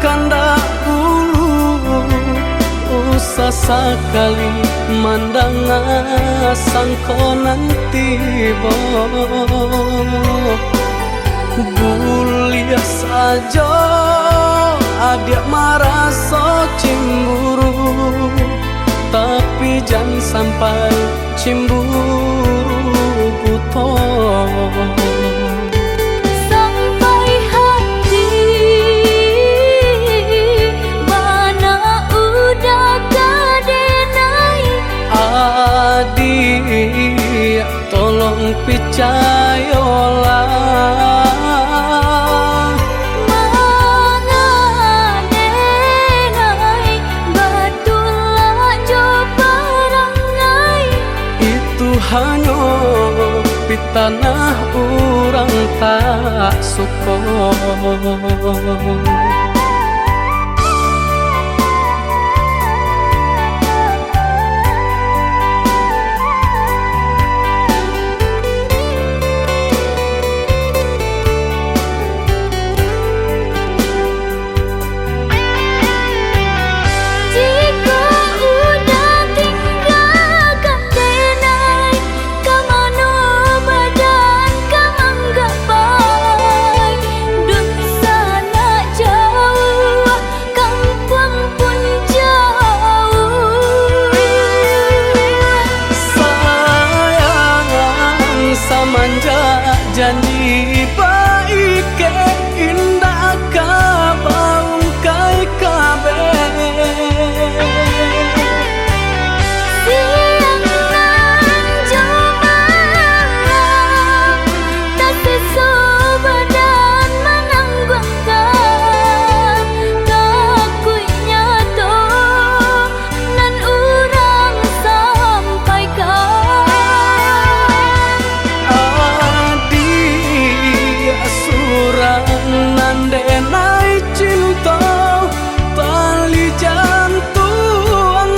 kandak ulu usah sekali mandang sangko nanti bo bulia saja adik merasa cemburu tapi jangan sampai cemburu buto adik tolong percayalah mengenai betulah jo perangai itu hanya di tanah orang tak suka. Janji baik ke indah kabaung kai kabe siang nan jomalang tak sesu badan menanggungkan takunya to nan urang sampaikan nandenai cinta tali jantung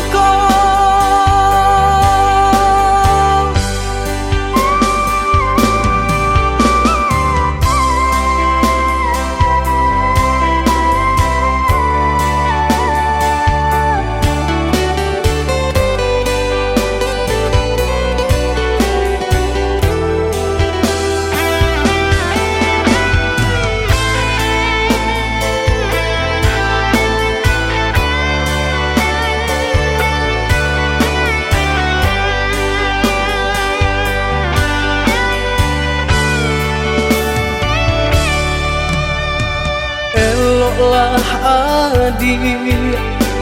lah adik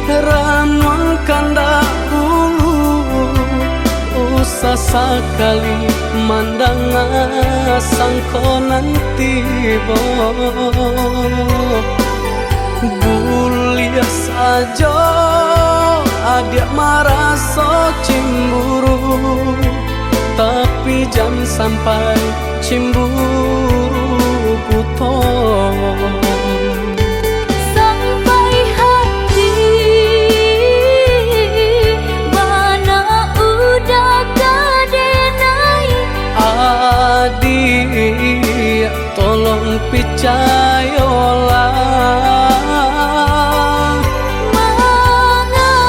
ranuang kandak ulu usah sekali mandang sangko nanti bo bulia saja adik merasa cemburu tapi jangan sampai cemburu buto adik tolong percayalah mengenai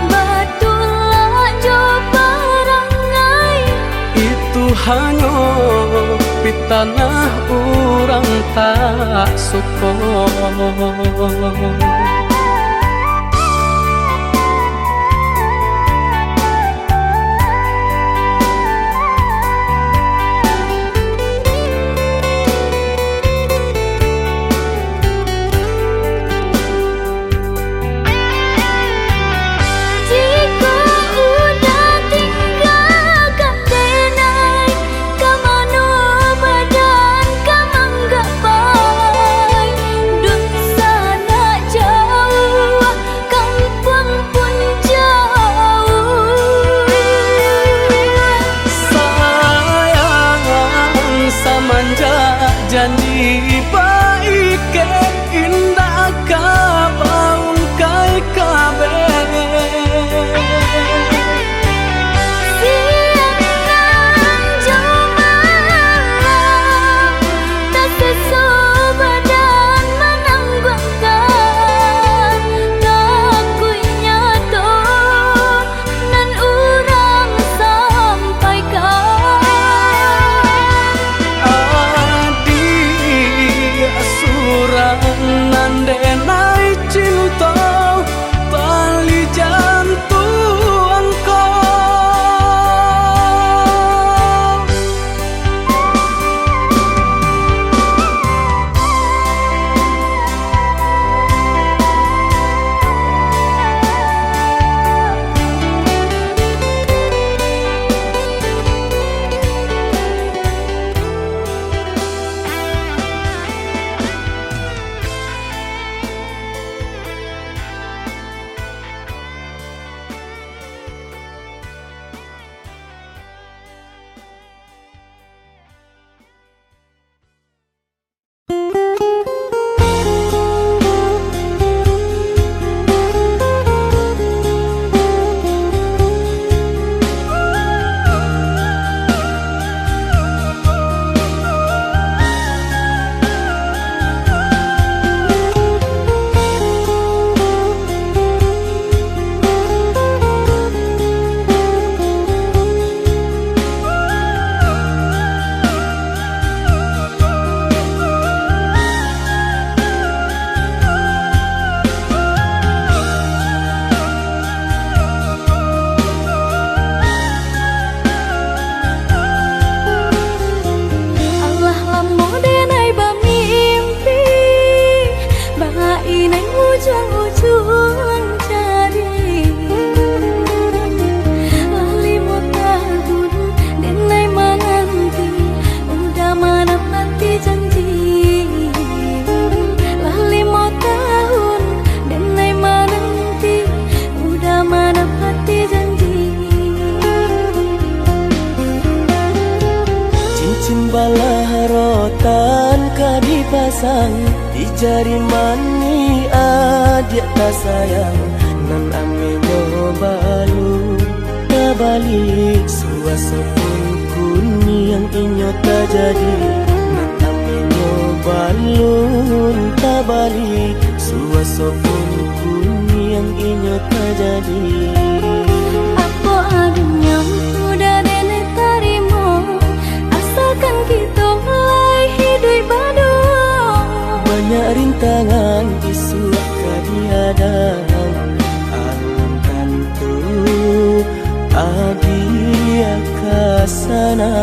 betulah jo perangai itu hanya di tanah orang tak suka. Jauh inai ujung-ujung cari lali mau tahun denai menanti udah mana mati janji lali mau tahun denai menanti udah mana mati janji cincin balah rotan ka dipasang di jari mani adik tak sayang nan amenyo balu tak balik suasopun kuni yang inyo tak jadi nan amenyo balun tak balik suasopun kuni yang inyo tak jadi. apa adanya udah nenek tarimo asalkan kita mulai hidup baru. Banyak rintangan isuak kadiadang alam tentu adia kasana.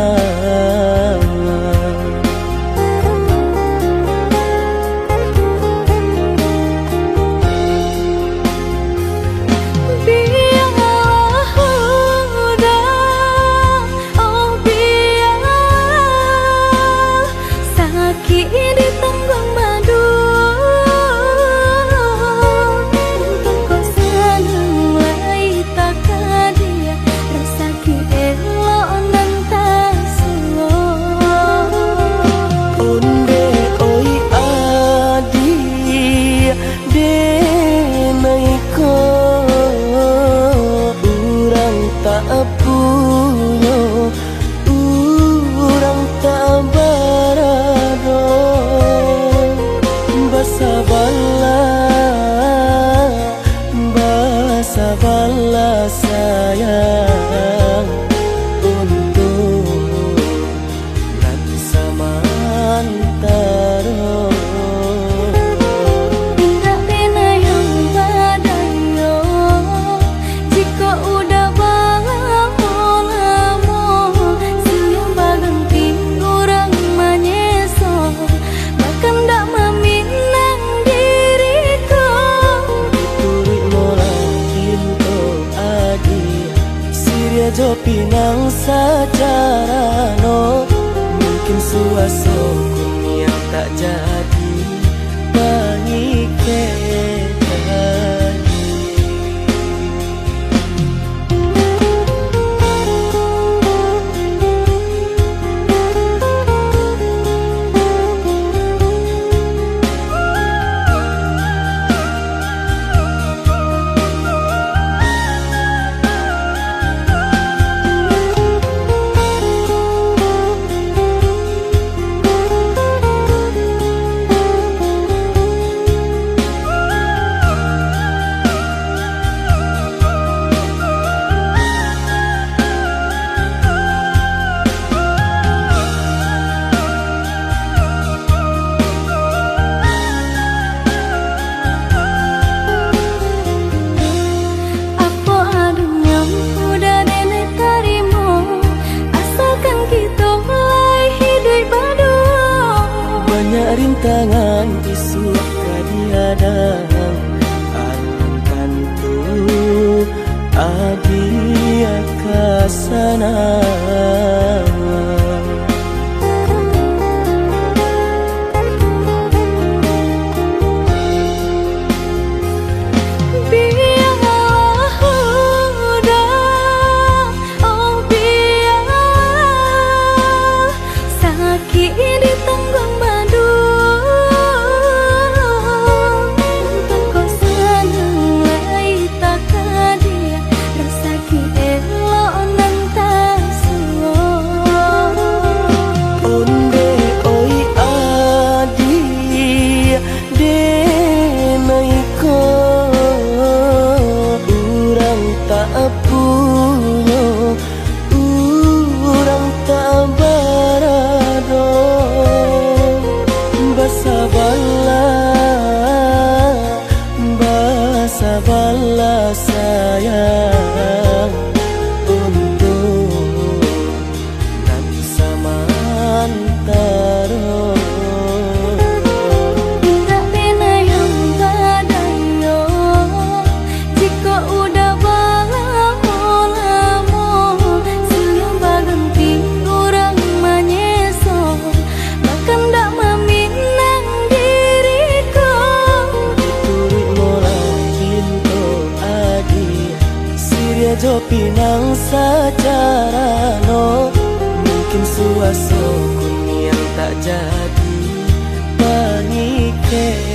Sabarlah sayang untuk nanti samantara. Indah pena yang badayo jika udah lamo siang baganti orang manyeso bahkan tak meminang diriku Turik mola Siria jo pinang secara no mungkin suaso yang tak jadi bagi rintangan isuak kadiadang alam tentu adia kasana. jo pinang secara no. Mungkin suaso yang tak jadi pengikir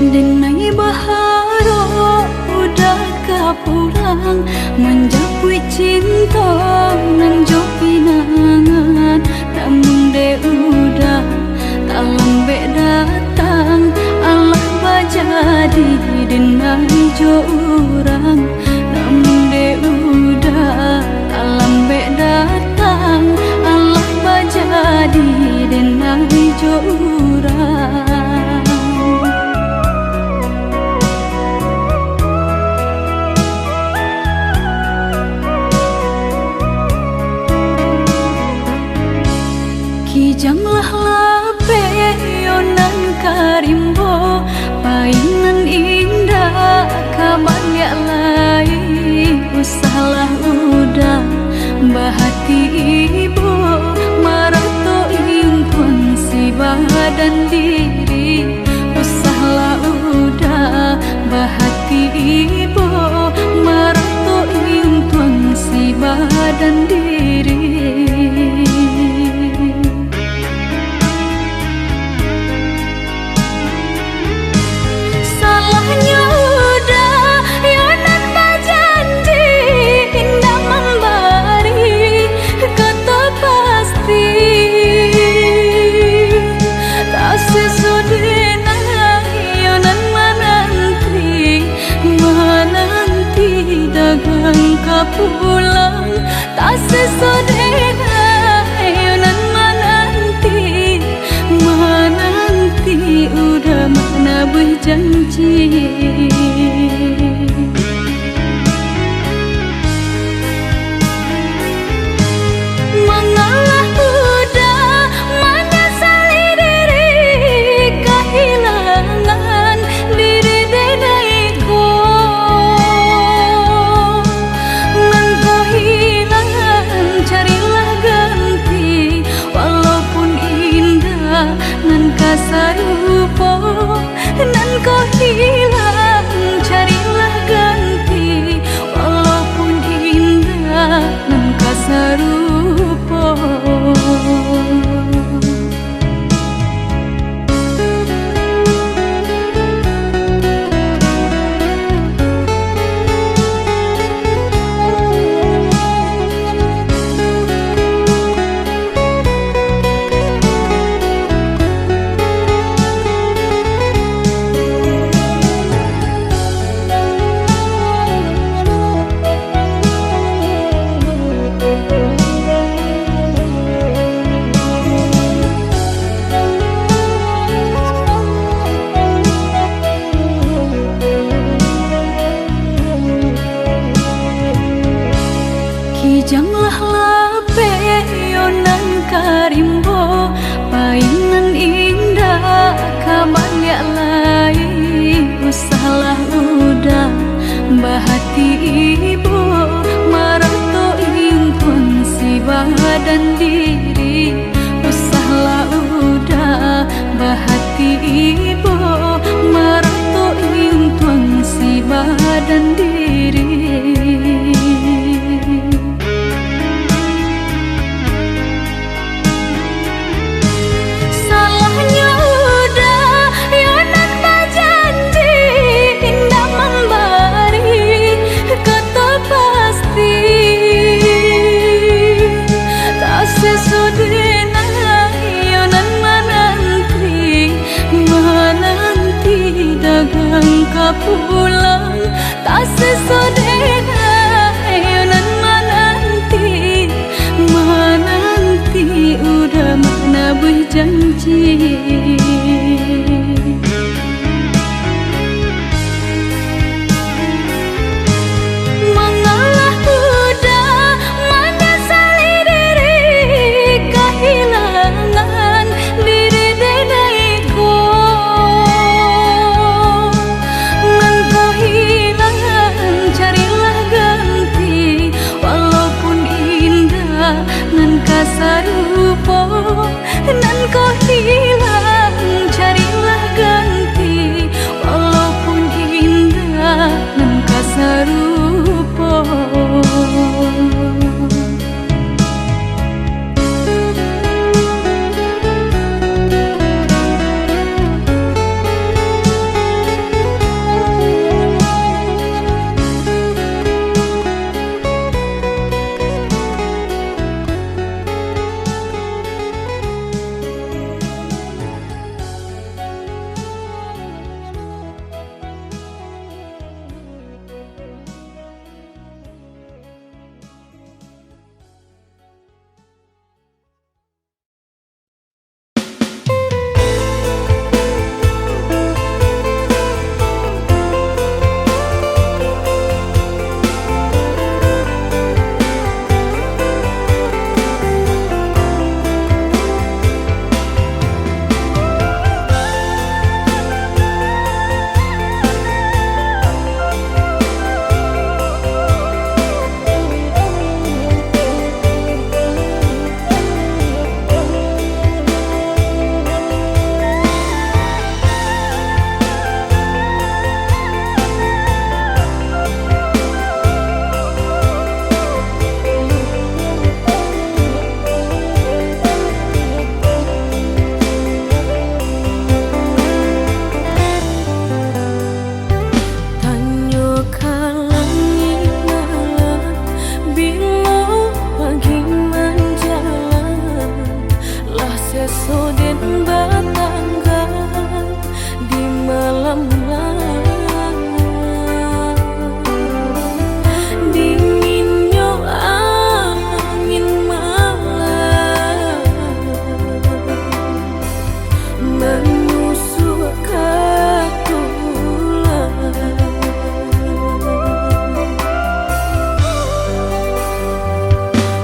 Denai baharo udah kapulang menjapui cinta nan jo pinangan, namun de udah tak lambe datang Allah bajadi denai jo urang, namun de udah tak lambe datang Allah bajadi denai jo urang. Kijanglah lape yonan karimbo, painan indah kabalya lai, usahlah udah bahati ibu marato impun si badan diri, usahlah udah bahati ibu marato impun si badan diri. Pulang tak sesodena yonan menanti udah mana berjanji. Mengalah udah menyesali diri kehilangan diri denaiku. Nan kasarupo nan kau hilang, carilah ganti walaupun indah nan kasarupo. Kijanglah lape yonan karimbo, painan indah kabalya lai, usahlah udah bahati ibu marato impun si badan diri, usahlah udah bahati ibu marato impun si badan diri. Pulang tak sesodena yonan menanti udah mana berjanji. Mengalah udah menyesali diri kehilangan diri denaiku. Nan kasarupo nan kau hilang. gamelan. Dinginnya angin malam menusuk ke tulang.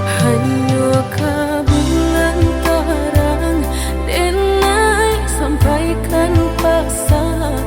Hanya ke bulan terang dan naik sampaikan pesan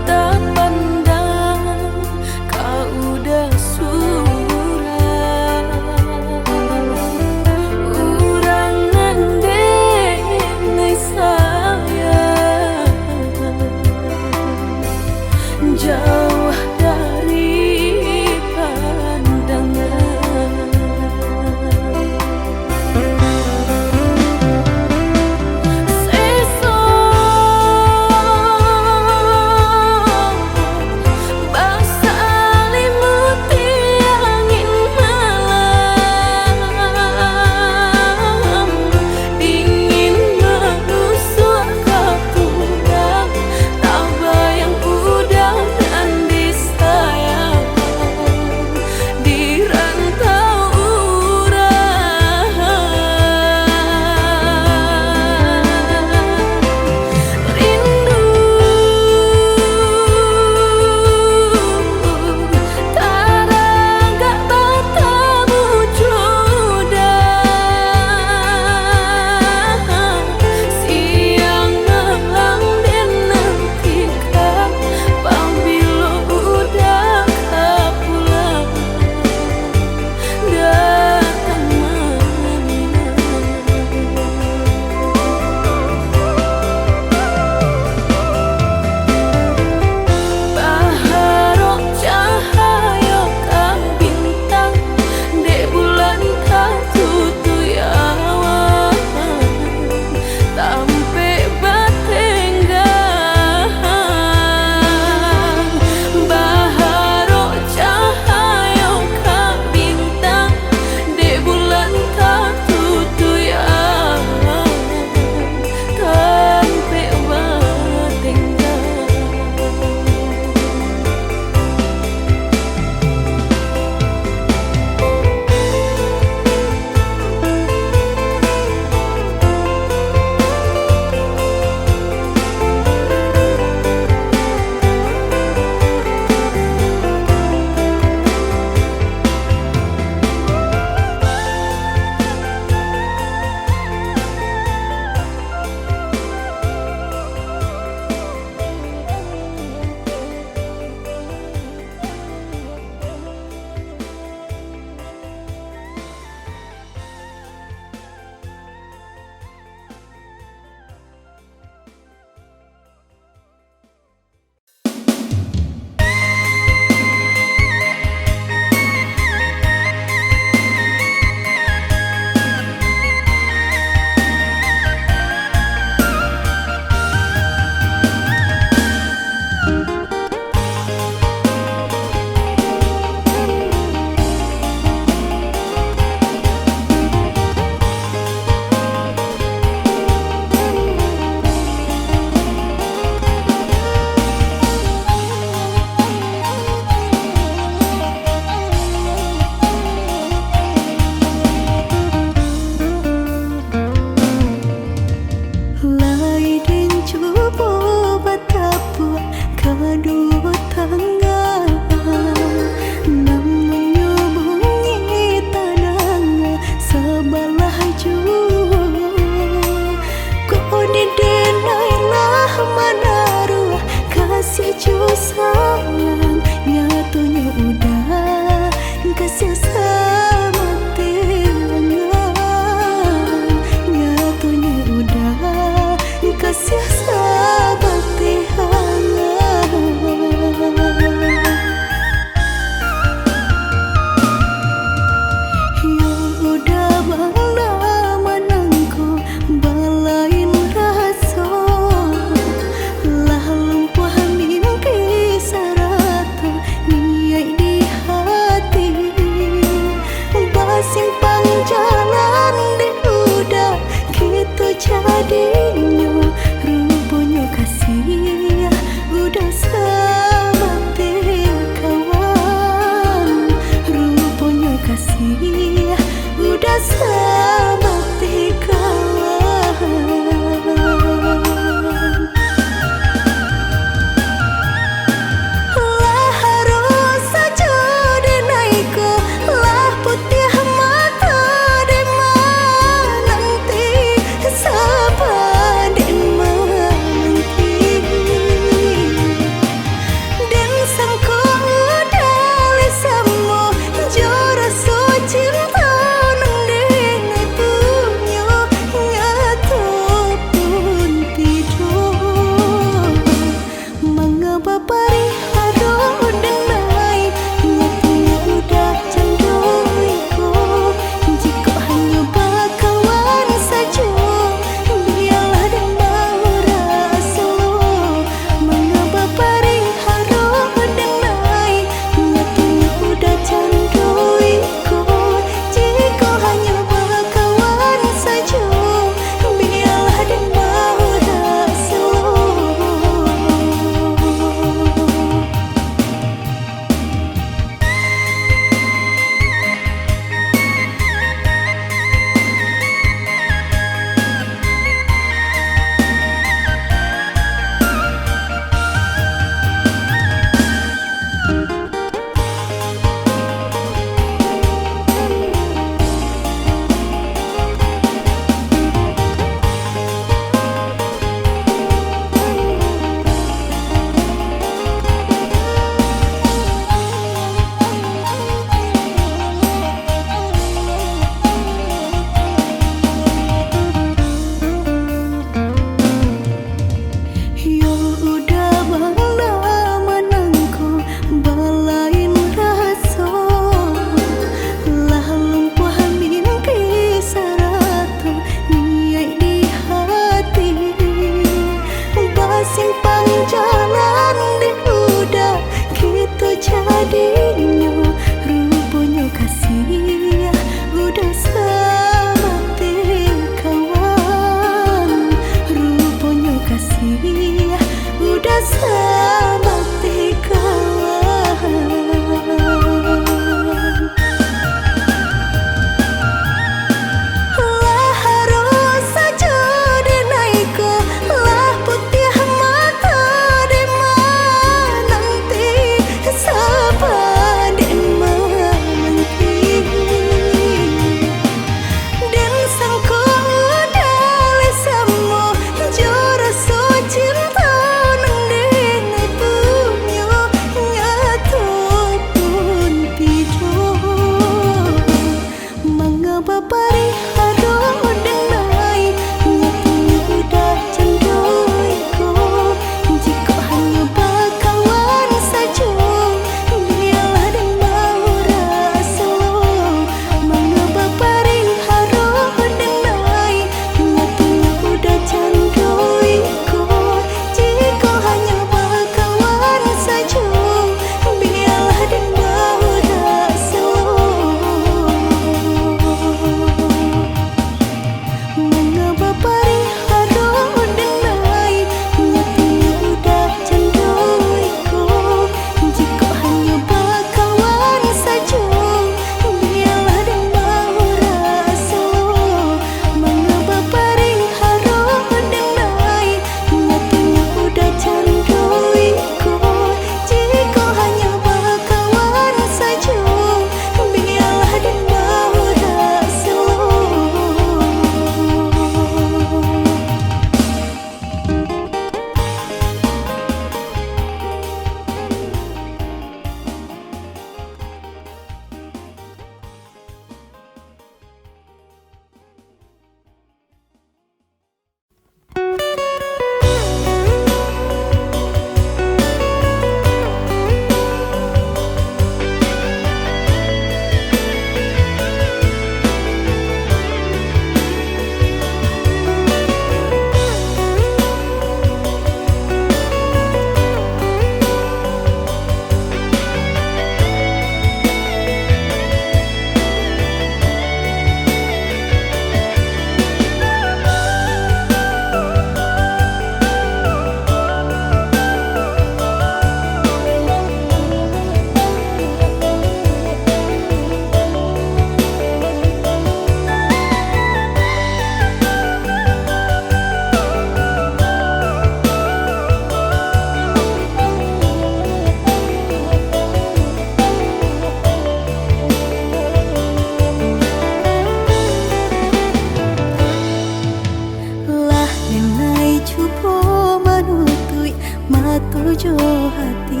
tujuh hati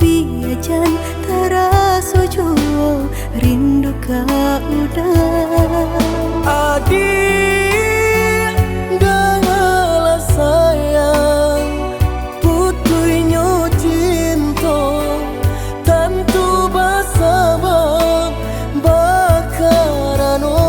biajan terasa jauh rindu kau udah adik dengarlah sayang putuinyo cinta tentu bersabab bakarano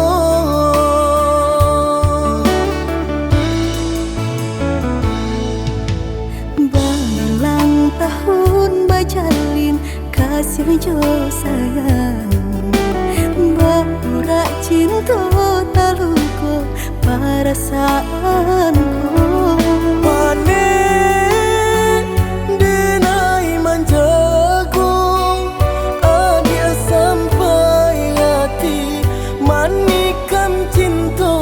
berulang tahun bajalin kasih jo sayang berurak cinta taluku perasaanku panen denai manjagung adia sampai hati manikan cinta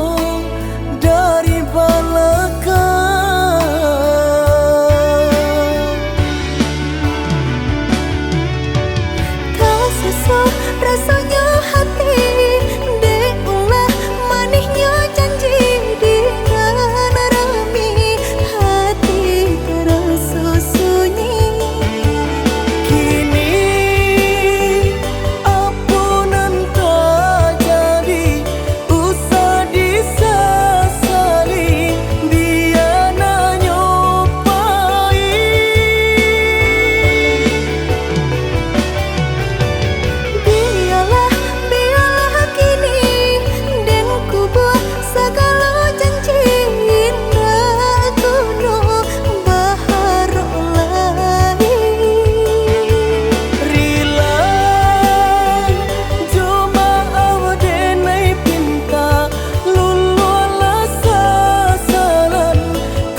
dari belakang tak sesuai rasanya hati diulah manisnya janji dengan rami hati terasa sunyi kini ampunan tak jadi usah disesali biar nyopai biarlah kini dan ku buat segala janji indah kuno baharu lagi rila cuma awdenai pinta lululah sasaran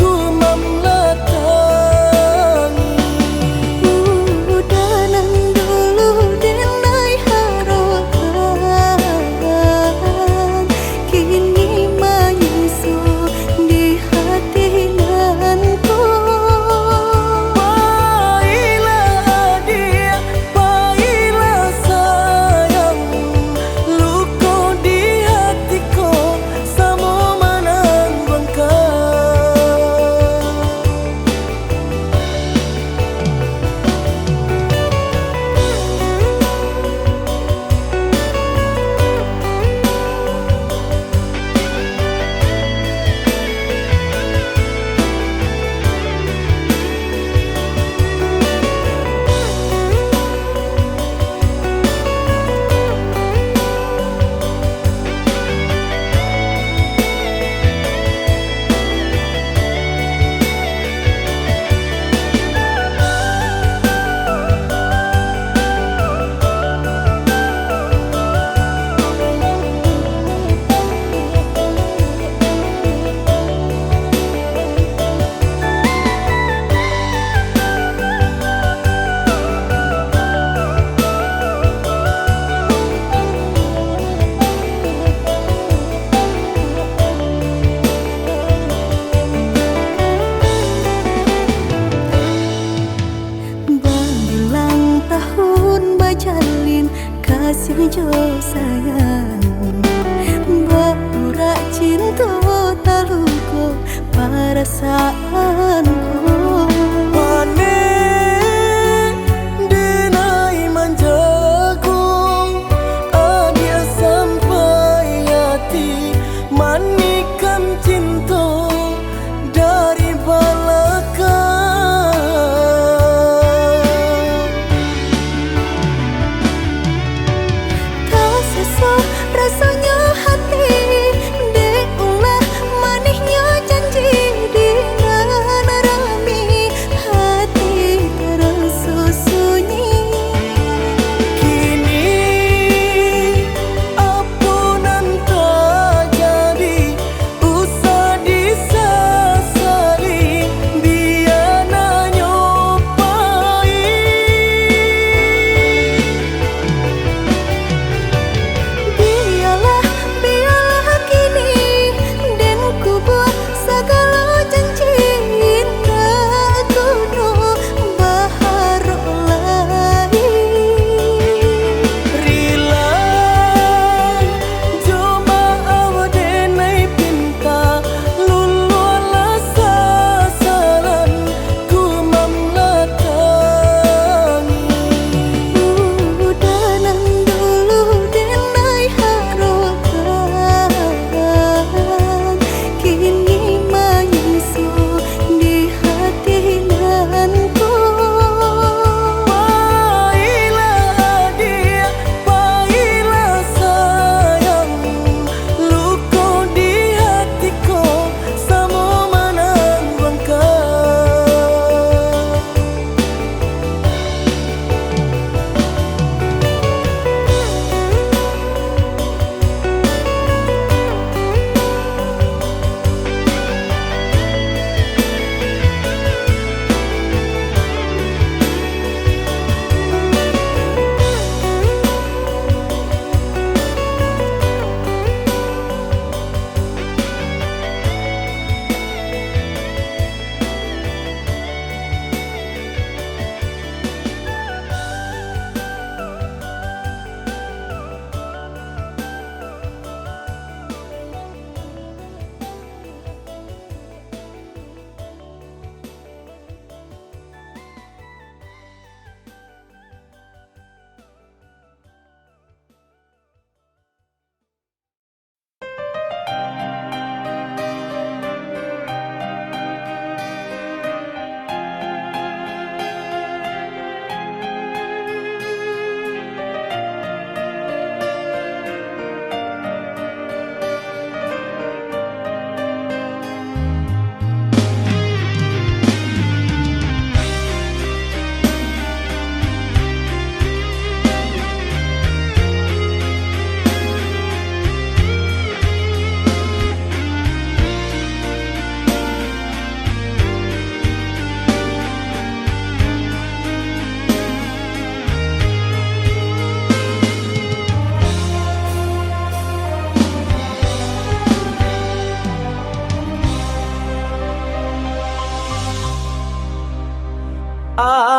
ku mamlatangi udanan dulu denai harokan kini menyusul di hati nanku Pailah adik, pailah sayang luka di hatiku sama berulang tahun bajalin kasih jo sayang berurak cinta taluku perasaanku panen denai manjagung adia sampai hati manikan cinta dari belakang tak sesuai rasanya hati diulah manisnya janji dengan rami hati terasa sunyi kini ampunan tak jadi usah di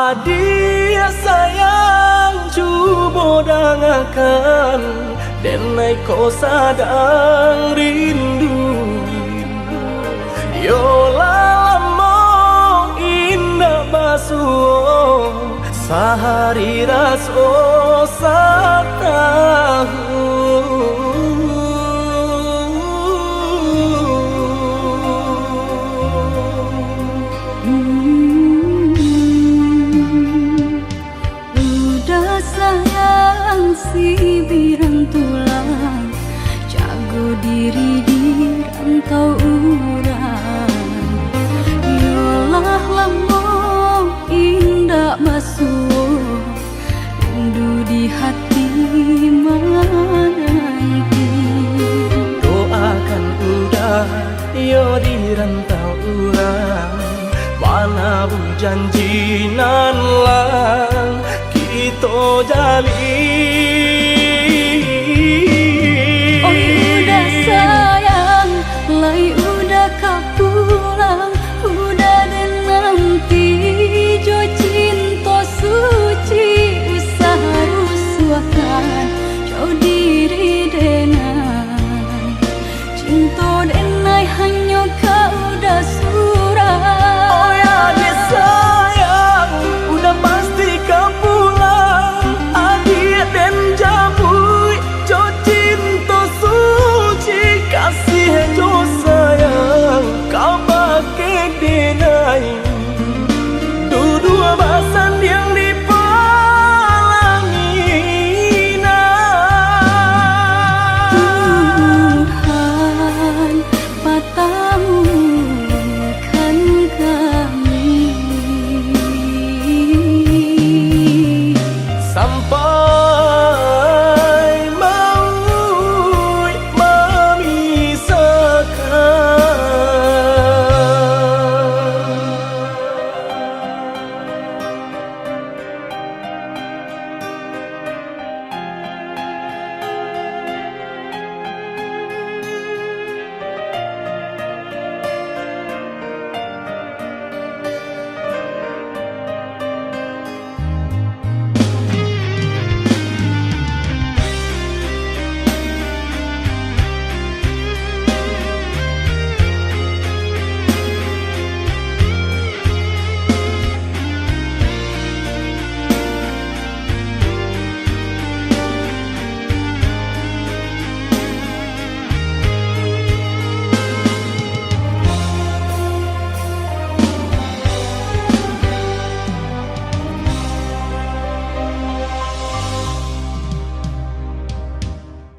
Adia sayang cuba dangakan denai ko sadang rindu Yola lamo indah basuh sehari raso satahu Udah sayang si birang tulang jago diri di rantau urang Yolah lamo indah basuh rindu di hati menanti Doakan udah yo di rantau urang mana bu janji nan lang kita jalin Oh udah sayang lai udah kau pulang udah dan nanti jo cinta suci usaha rusuhkan jauh diri denai cinta denai hanya kau udah surah Oh ya dia sayang udah pasti kau pulang adik dan jabui jo cinta suci kasih jo sayang kau pakai denai dua basan yang Tuhan patahkan kami sampai maut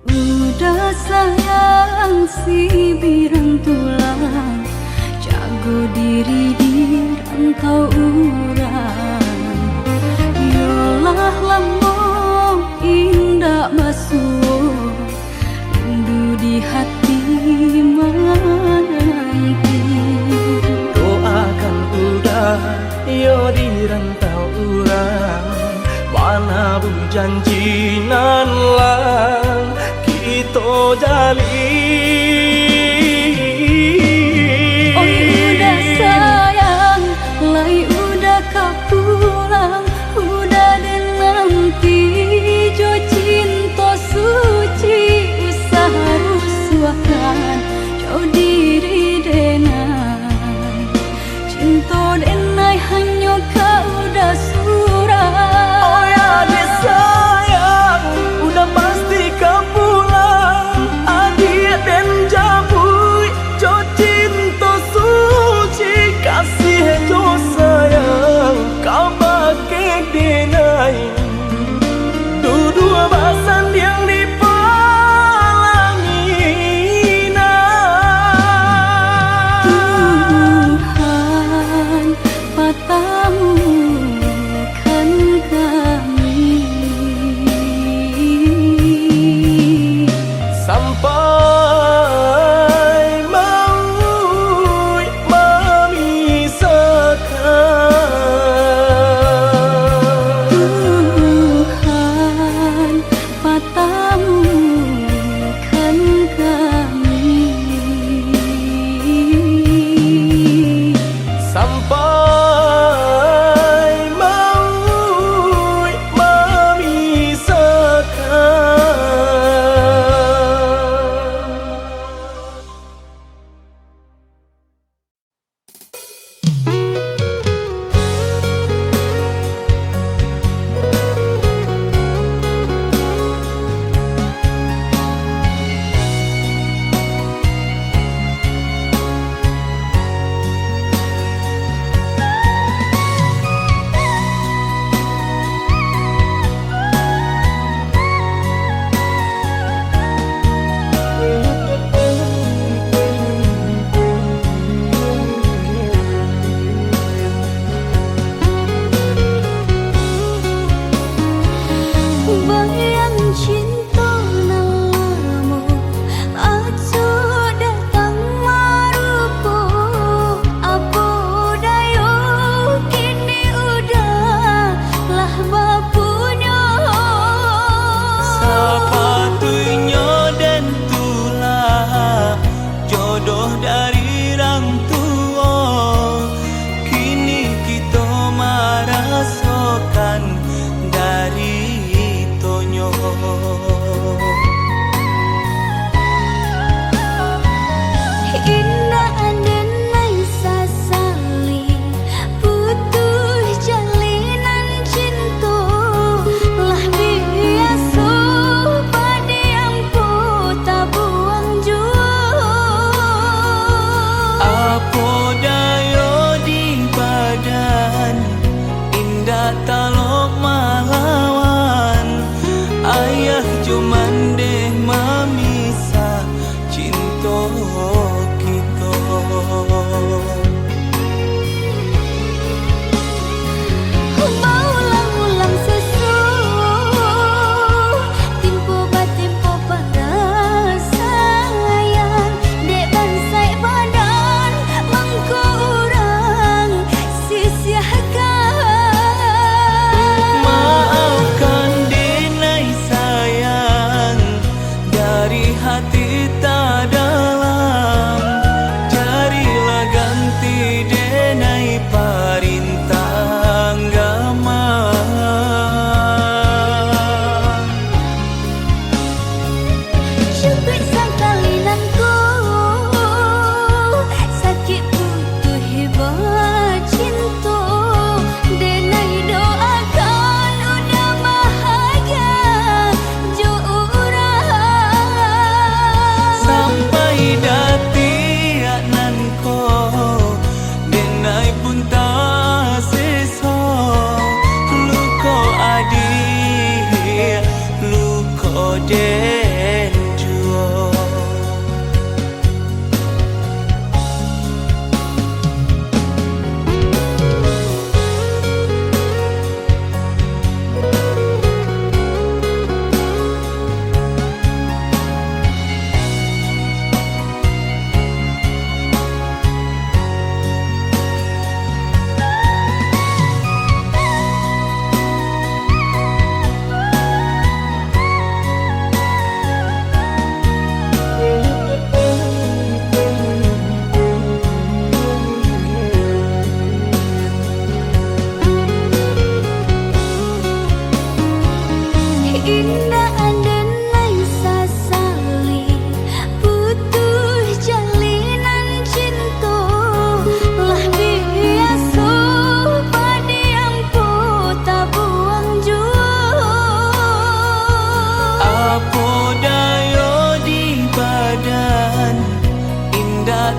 Udah sayang si birang tulang jago diri di rantau urang Yolah lamo indah basuh rindu di hati menanti Doakan udah yo di rantau urang mana bu janji nan lang kita jalin Oh udah sayang lai udah kau pulang udah dan nanti jo cinta suci usaha rusuhkan jauh diri denai cinta denai hanya kau udah surah Oh ya dia sayang udah pasti kau pulang adik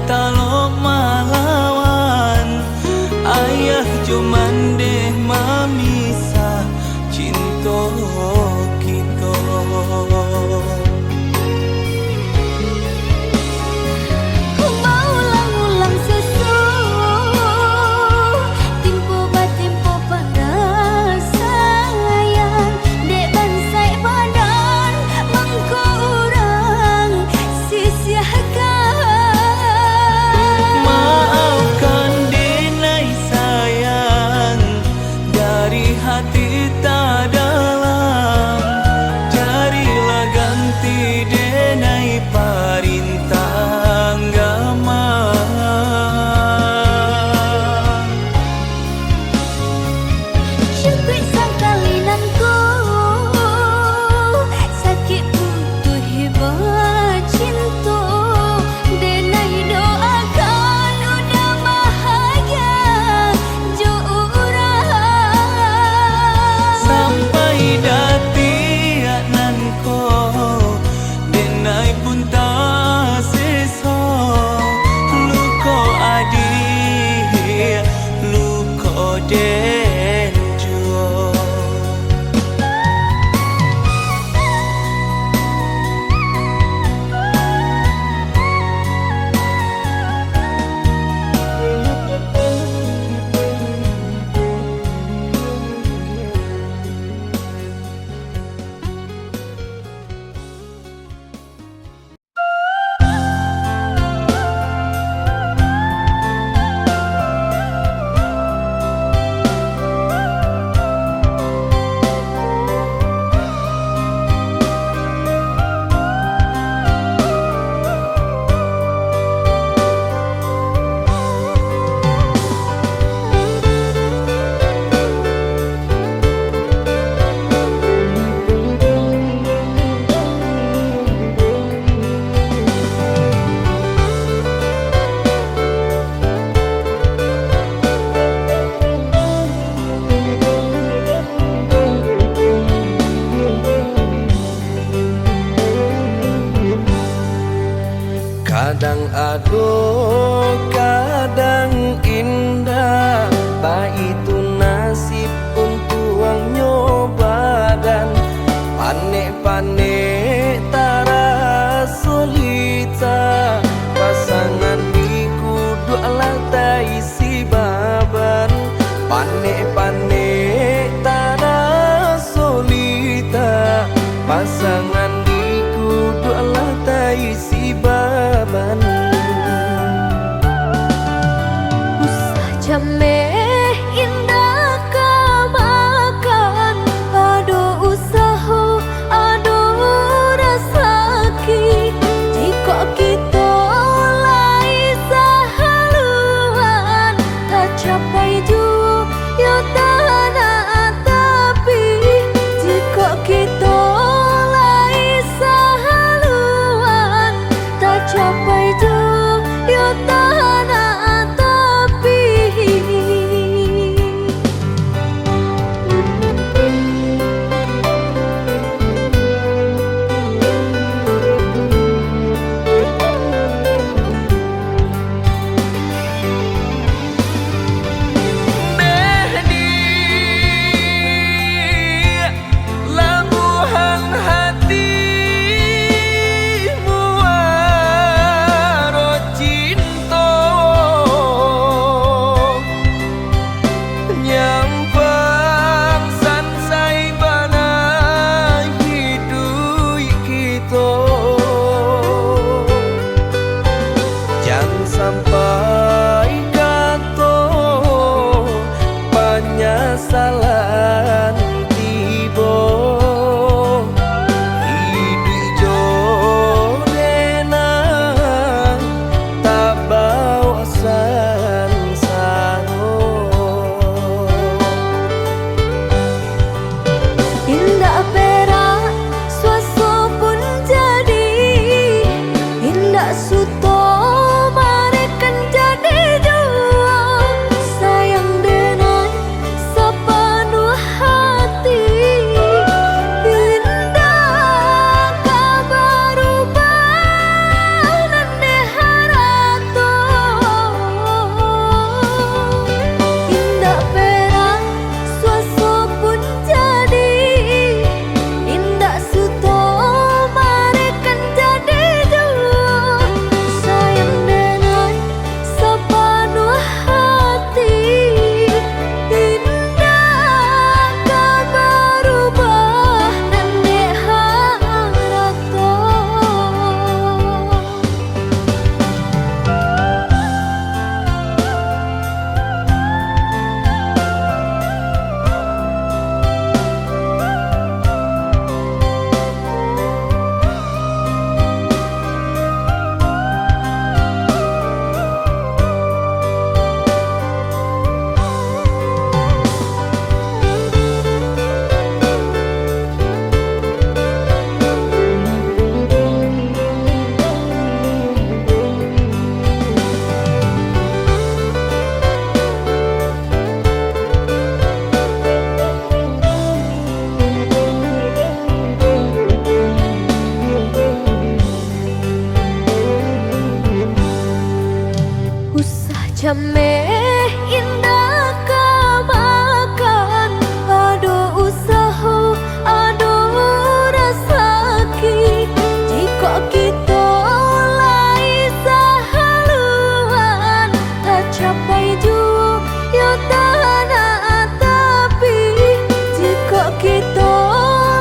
talo malawan ayah cuman deh memisah cinta kita. Ulang-ulang sesu timpo batimpo pada sayang dek bansai badan mengko urang sia-siakan. Maafkan denai sayang dari hati tak dalam, carilah ganti denai parintang gama. Syukur sangkalinanku sakit putuh hebat cinta denai doakan udah bahagia jo urang Sampai dati nanko denai pun tak seso luko adi luko den juo. Kadang aduh, kadang indah, tak itu nasib untuk ang nyoba dan panik-panik tara solita pasangan di kudu alat isi baban panik-panik tara solita pasangan di kudu alat isi baban. usah jameh indah kamakan aduh usaha aduh rasaki jika kita lai sahaluan tak capai ju yo tanah tapi jika kita lai sahaluan tak capai ju yo tanah tapi Labuhan hatimu waro cinta nyampang sansai bana hidup kita jangan sampai kato penyesalan tiba hidup jodena tak bawa sansaro. indah perak suaso pun jadi indah suto mereka Jame indah kamakan, aduh usaha, aduh rasaki. Jika kita lai sahaluan, tak capai jua yo tanah tapi. Jika kita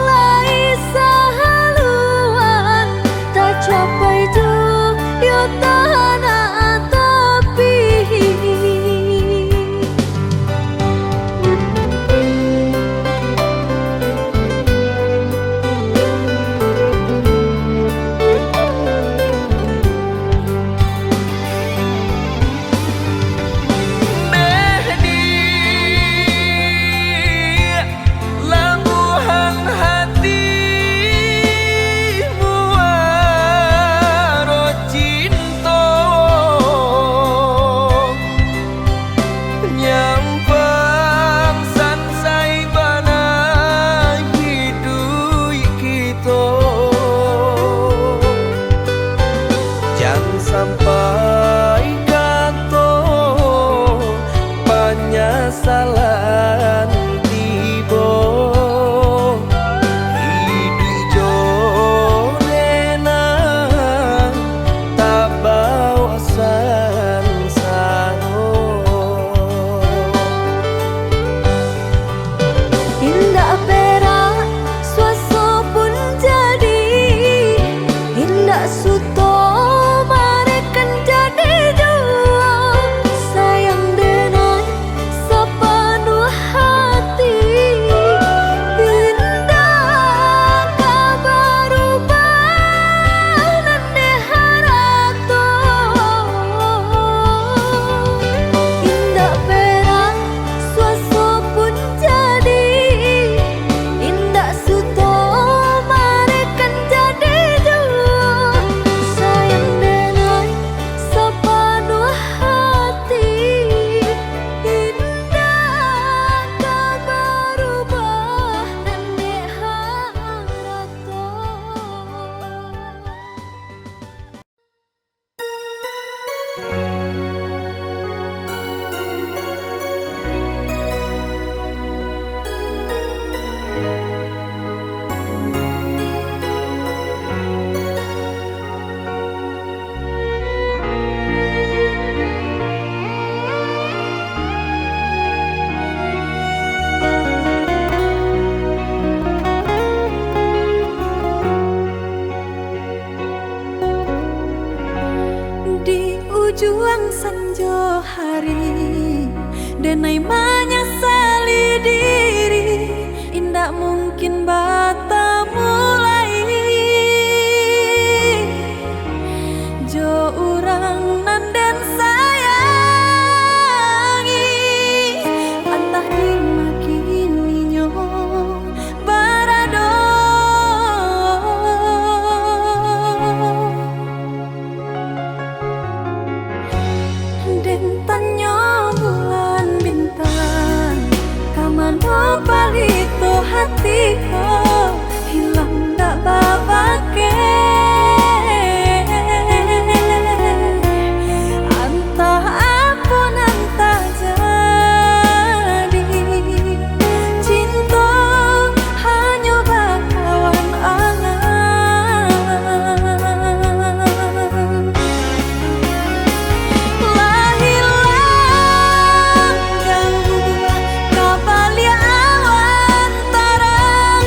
lai sahaluan, tak capai jua yo tanah tapi. Labuhan hatimu waro cinta, nyampang sansai bana hidup kita. Jangan sampai kato penyesalan tiba. Hidup jorena tak bawa sansano. Indah perak suaso pun jadi, indah suto marekan jadi jua. Sayang denai sepenuh hati, indah kabar ubah nande harato. Indah perak suaso pun jadi, indah suto marekan jadi jua. Sayang denai sepenuh hati, indah kabar ubah nande harato. Di ujung senja hari, denai menyesali diri, indak mungkin bata mulai. Jo urang nanden sayangi, antah dimakininya barado. Den tanya bulan bintang, kamano palito hatiku, hilang dak babake. Antah apun antah jadi, cinta hanya bakawan angan. Hilang jauh kabalia awan tarang,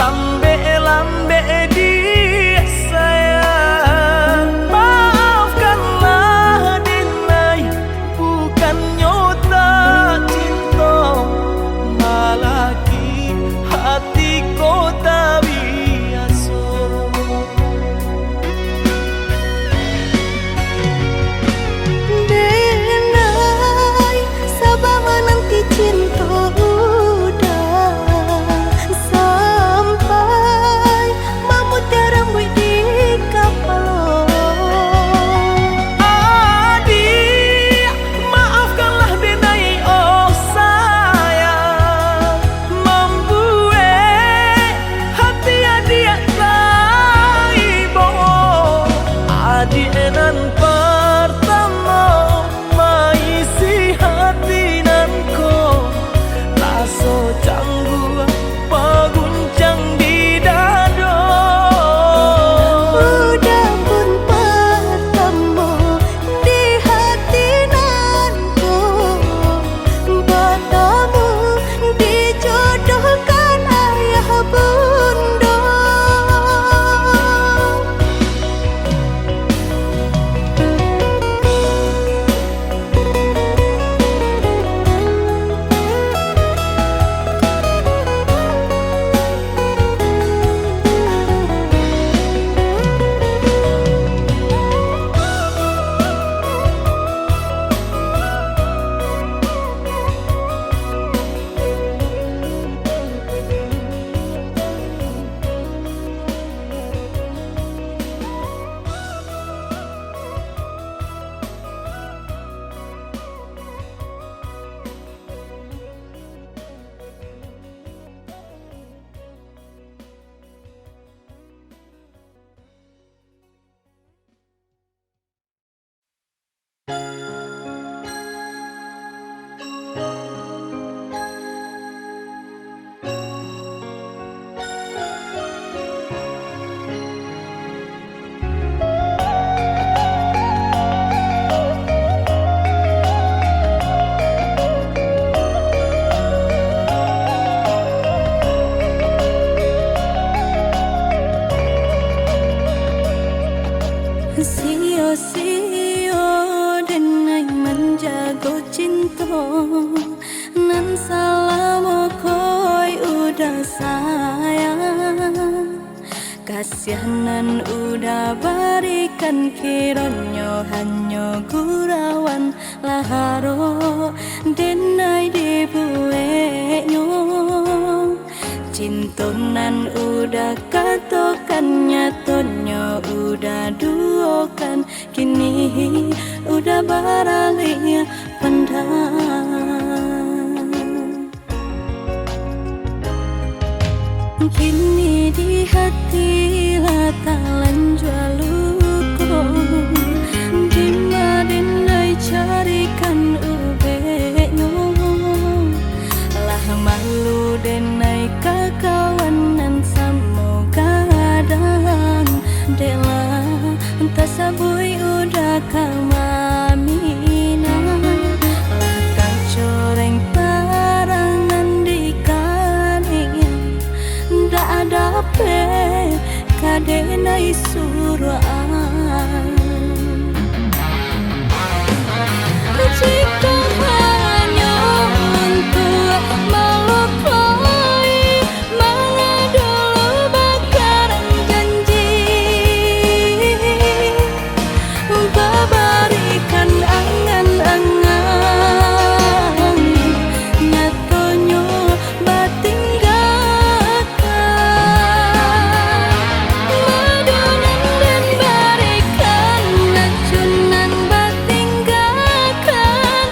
lambe-lambe dia sayang. Maafkanlah Dinai, bukan nyota cinta, malaki hati kota biasa. Denai, sabar menanti cinta udah sampai memutih rambut di kapal. Adik, maafkanlah Denai oh sayang, membuat hati adik taibo. Adik nan pertama maisi hati nanko, raso canggung paguncang di dado. Udah pun bertemu di hati nanku, bertemu dijodohkan ayah bunda. Sio-sio Denai menjago cinta, nan salam koi udah sayang. Kasihanan udah barikan kironyo hanyo gurawan laharo Denai dibuenyo. Cintonan udah katokan nyatonyo udah duokan, kini udah baralih pandang. Kini di hati latalan jualuko, Denai carikan ubenyo. Lah malu Denai kakawanan samo kadang, Dela entah sabui udah kamamina. Lah kacoreng parangan di kaning, ndak ada pe kadenai suruhan. Jika hanya untuk melukai, mana dulu bakaran janji, babarikan angan-angan, nyatonyo batinggalkan. Madunan dan barikan, racunan batinggalkan.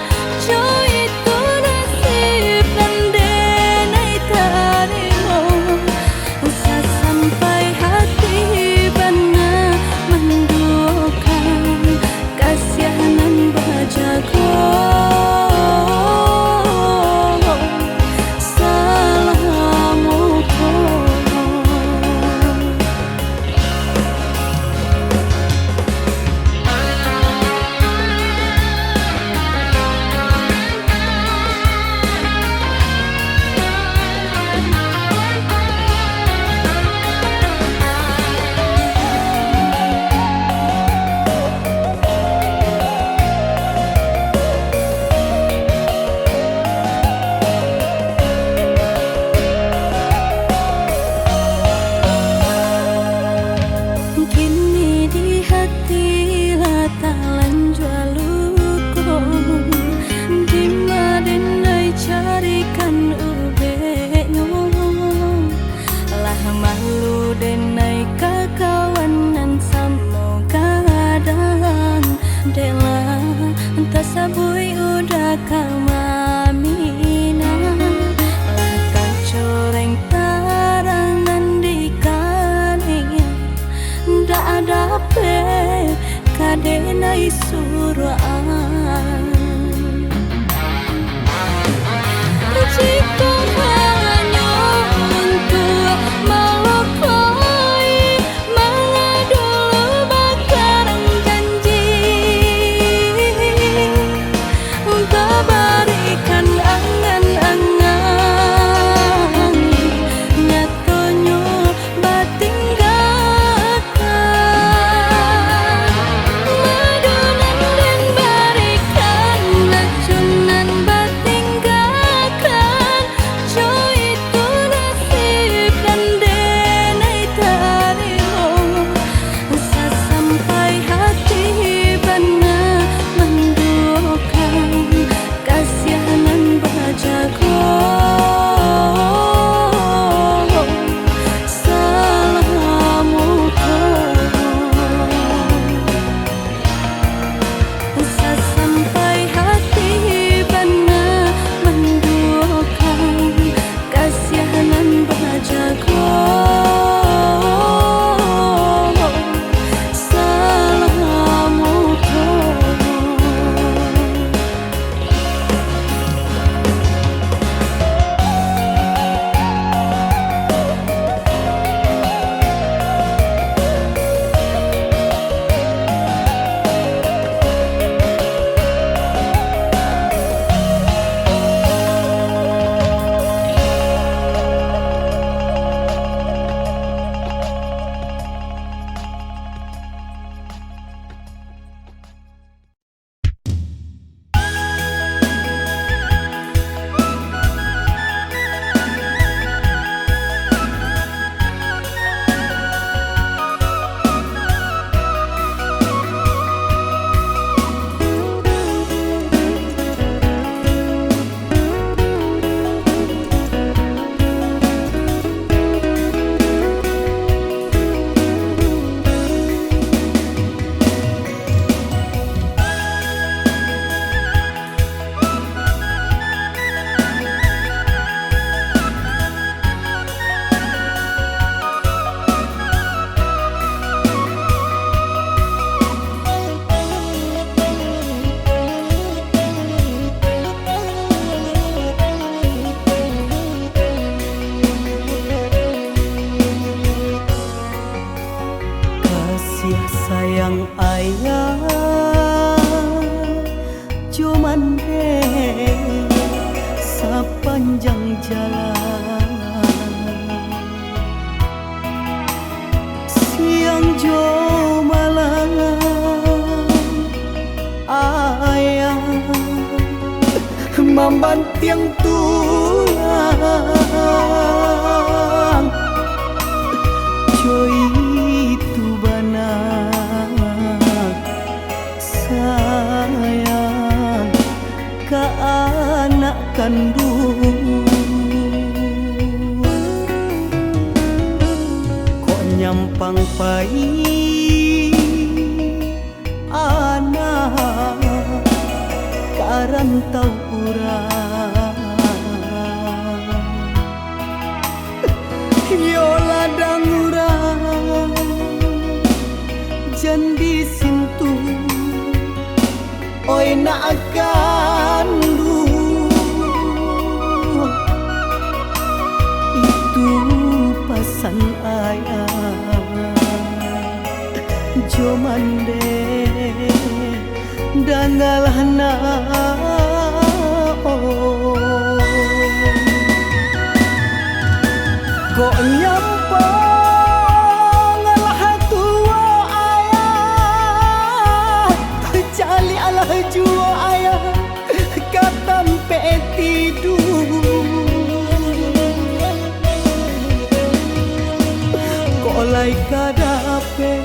membanting tulang coy itu banak sayang ke anak kandung kok nyampang pai anak karantau urang yo ladang urang jandi sintu oi na akan itu pasan ayah jomande dangalana kok nyampang alah tua ayah cali alah jua ayah katampe tidur kok lai kadape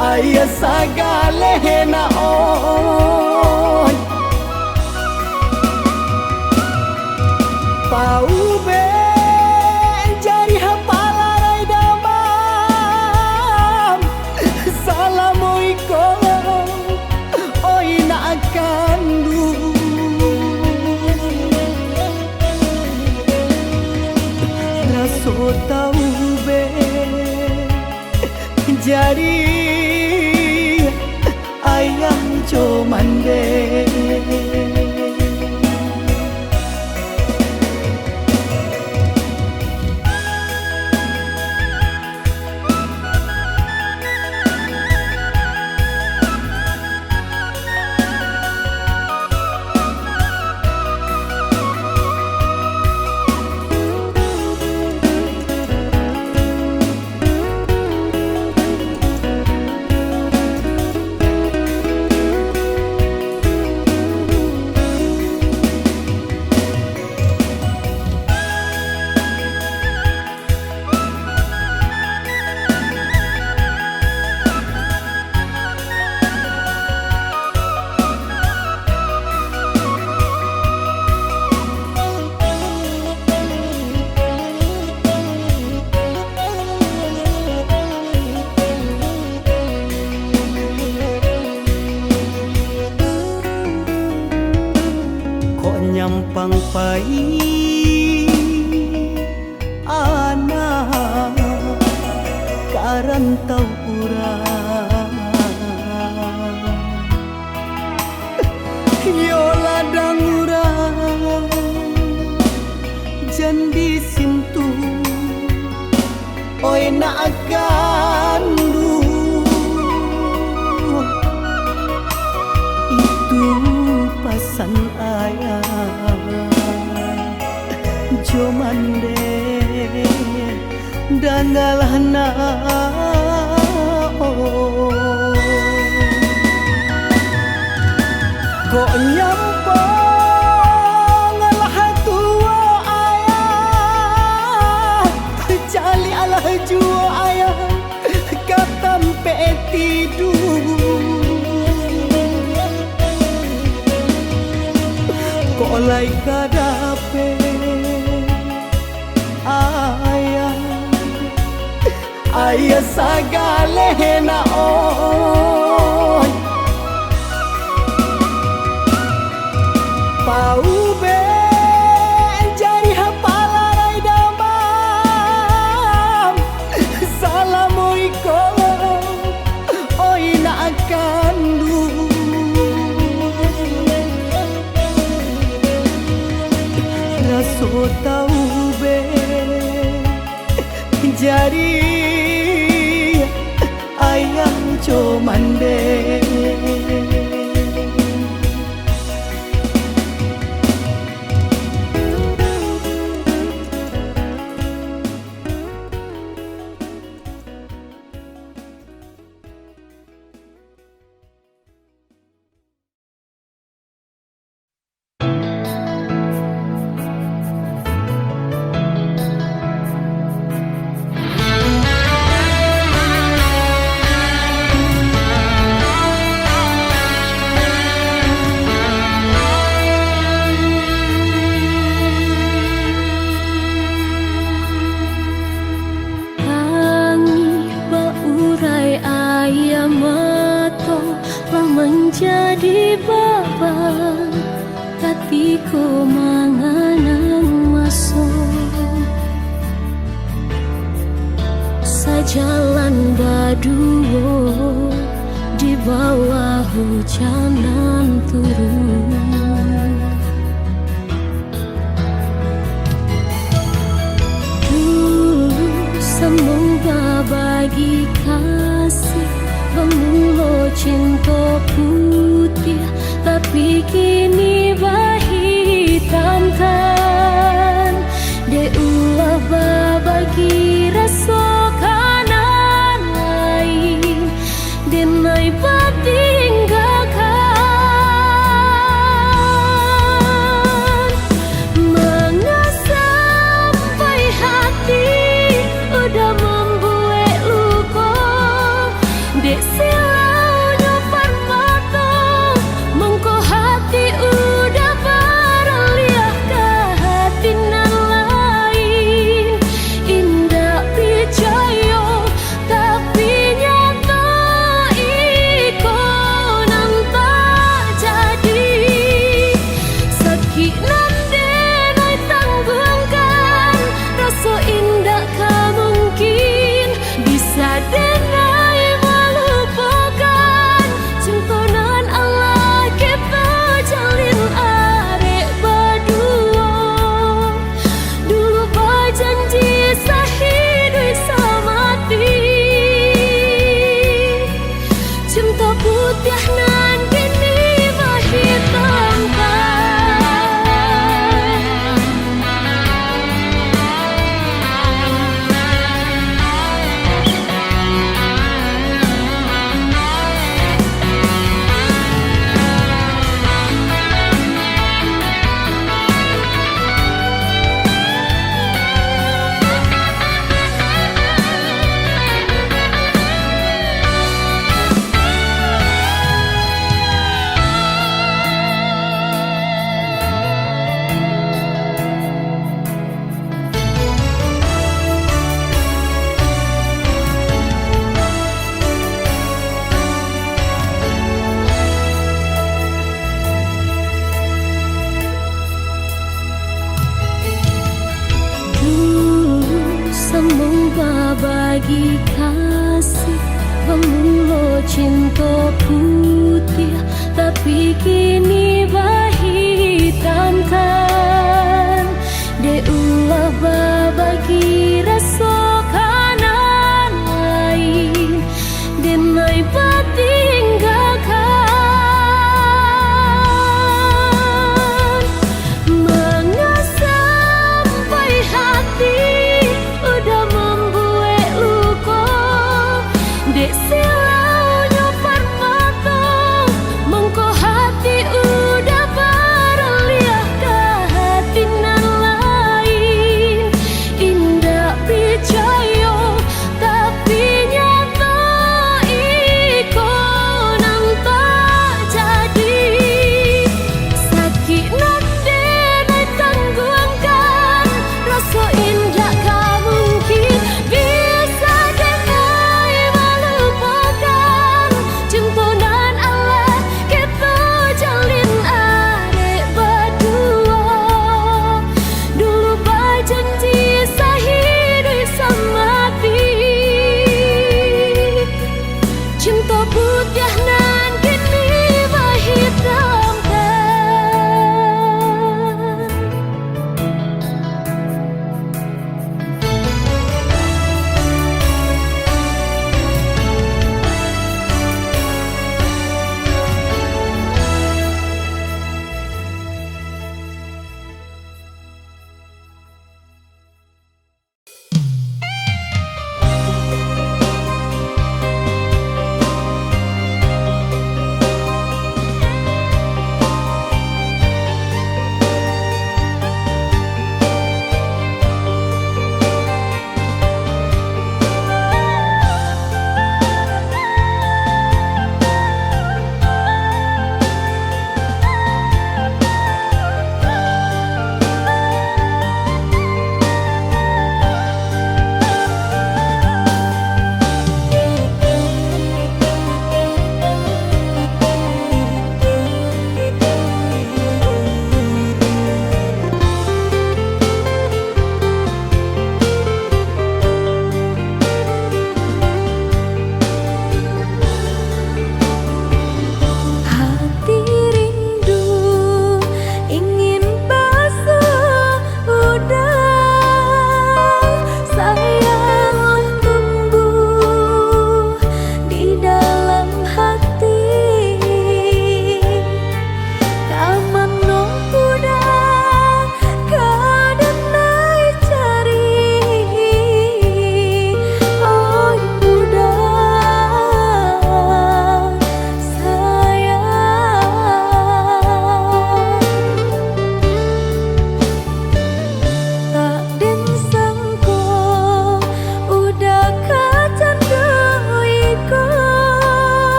ayah sagale naon pau be jari hapalarai damam salamualaikum oi na kandu raso tau be jari ayam comande nyampang pai anak karantau urang yo ladang urang jandi sintu oi na akan itu pasan ayah jomande dangalana kok nyampang alah tua ayah cali alah jua ayah katampe tidur kok lai kadape ayah sagale naon pau be jari hapalarai damam salamualaikum oi na kandu raso tau be jari ayam comande berdua di bawah hujanan turun. Semoga bagi kasih pemulo cinta putih, tapi kini hitam tan de ulah bagi rasa kanan lain denai patinggalkan. Mengapa sampai hati udah membuat luka, dek silaunya permata, mengko hati udah beralih ke hati nan lain. Indah percaya tapi nyata iko nan tak jadi. Sakit nan denai tanggungkan, rasa indah mungkin bisa denai melupakan. Cintonan Allah kita jalin arek berdua, dulu berjanji sehidup semati. Cinta putih nan kini hitamkan. Semoga bagi kasih pemulo cinta putih, tapi kini hitam kan de ulah bagi rasa kanan lain denai patinggalkan. Mengapa sampai hati udah membuat luka, dek silaunya permata, mengko hati udah beralih ke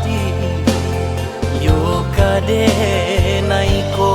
di yo kade naiko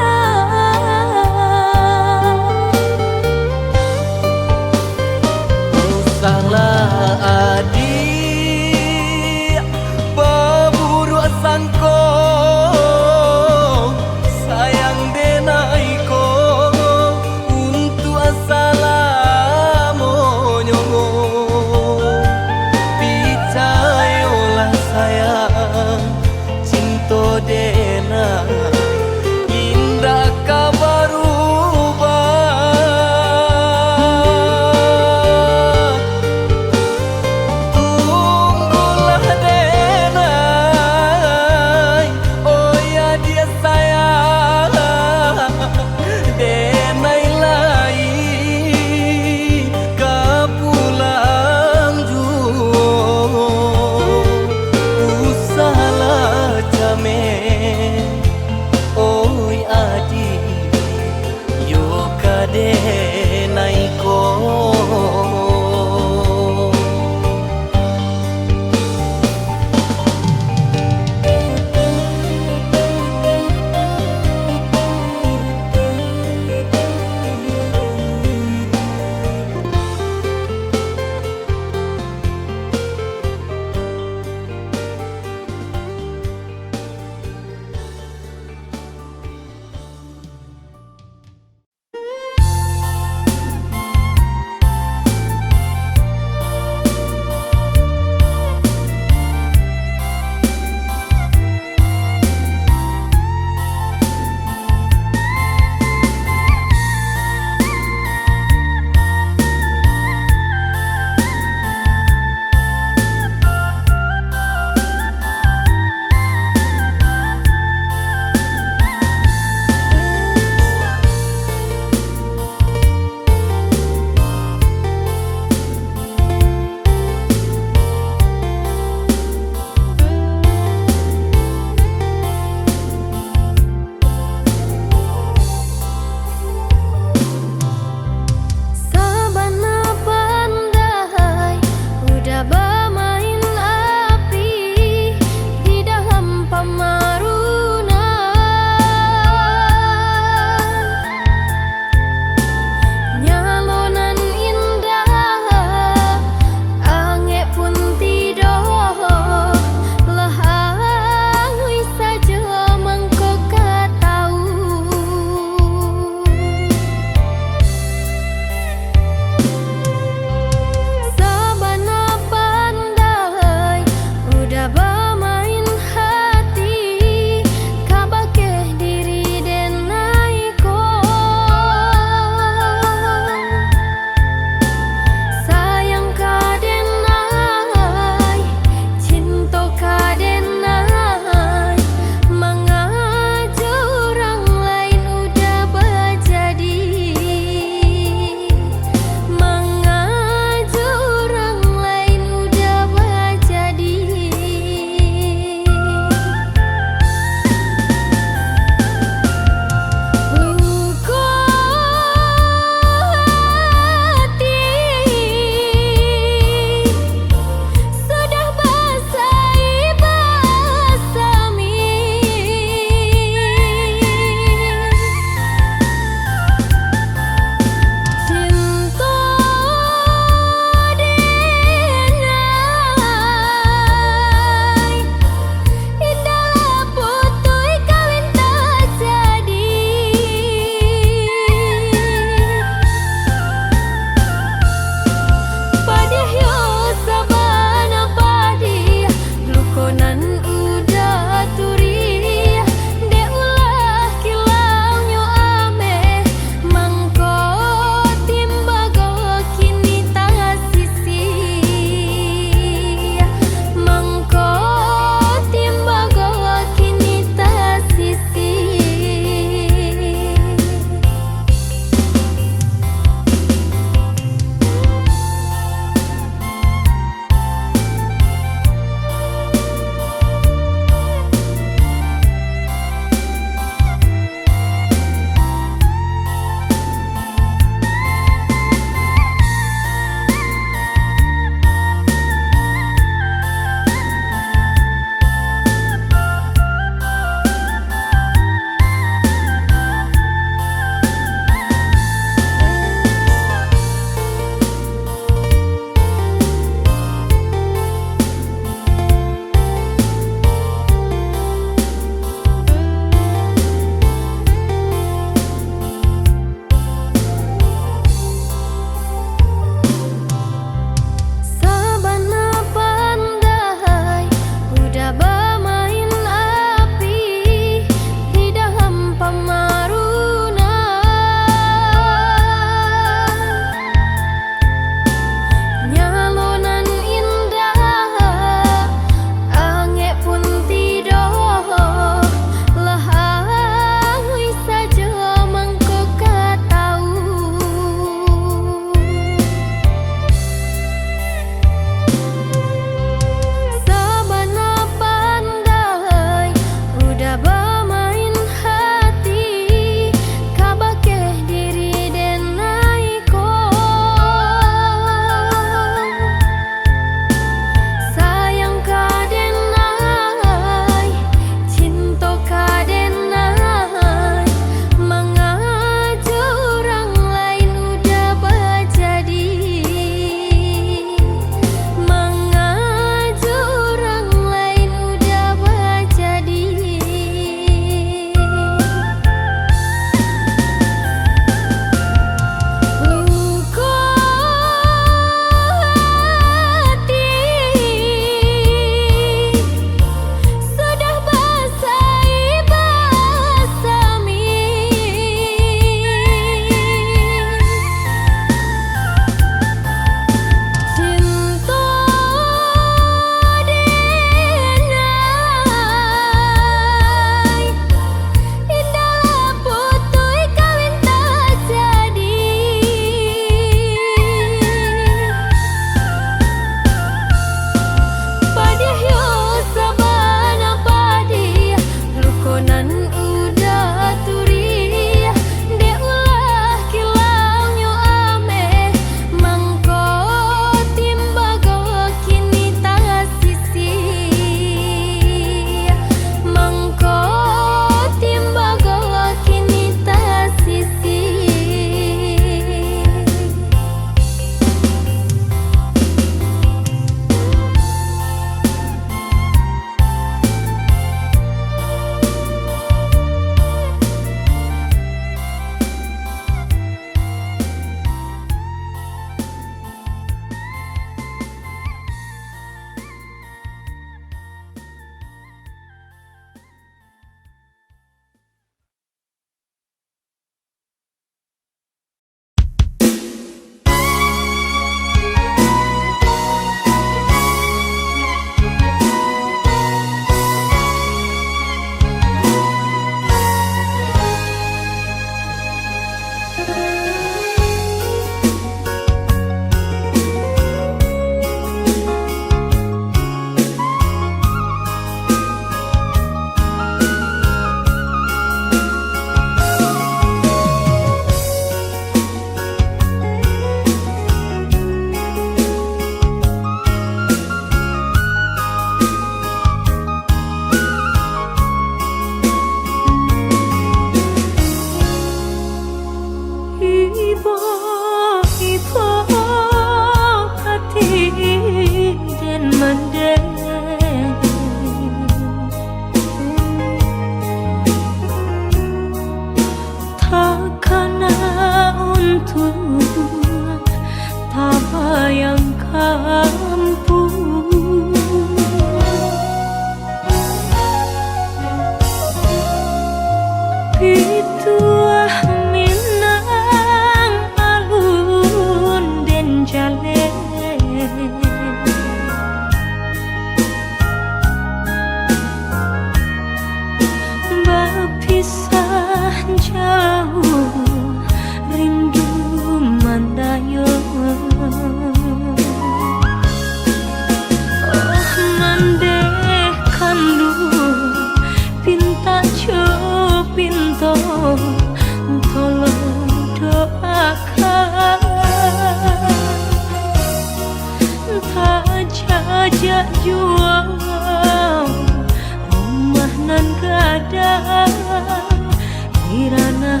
di ranah